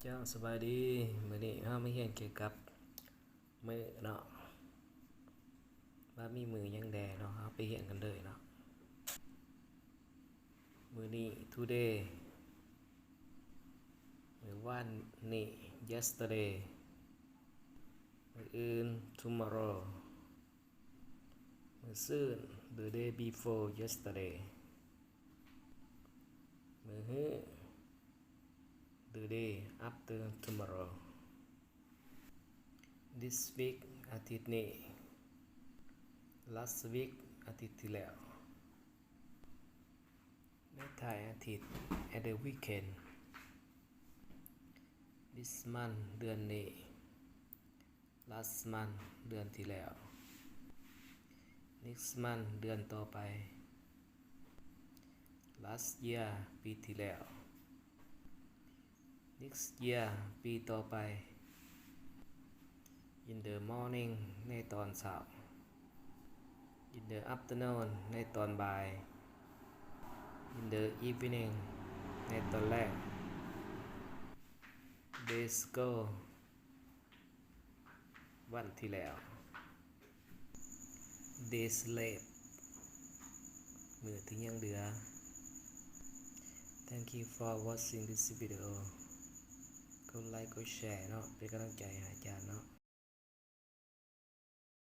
เจ้าสบายดีมื้อนี้เฮามาเรียนเกี่ยวกับมื้อเนาะว่ามีมื้อหยังแดเนาะเฮาไปเรียนกันเลยเนาะมื้อนี้ today มื้อวานนี้ yesterday มื้ออื่น tomorrow มื้อซื่น the day before yesterday มื้อฮื้อ the day after tomorrow this week อาทิตย์นี้ last week อาทิตย์ที่แล้วในท้ายอาทิตย์ at the weekend this month เดือนนี้ last month เดือนที่แล้ว next month เดือนต่อไป last year ปีที่แล้ว next year ปีต่อไป in the morning ในตอนเช้า in the afternoon ในตอนบ่าย in the evening ในตอนแรก days ago วันที่แล้ว days left มื้อที่ยังเหลือ Thank you for watching this video กดไลค์กดแชร์เนาะเป็นกำลังใจให้อาจารย์เนาะ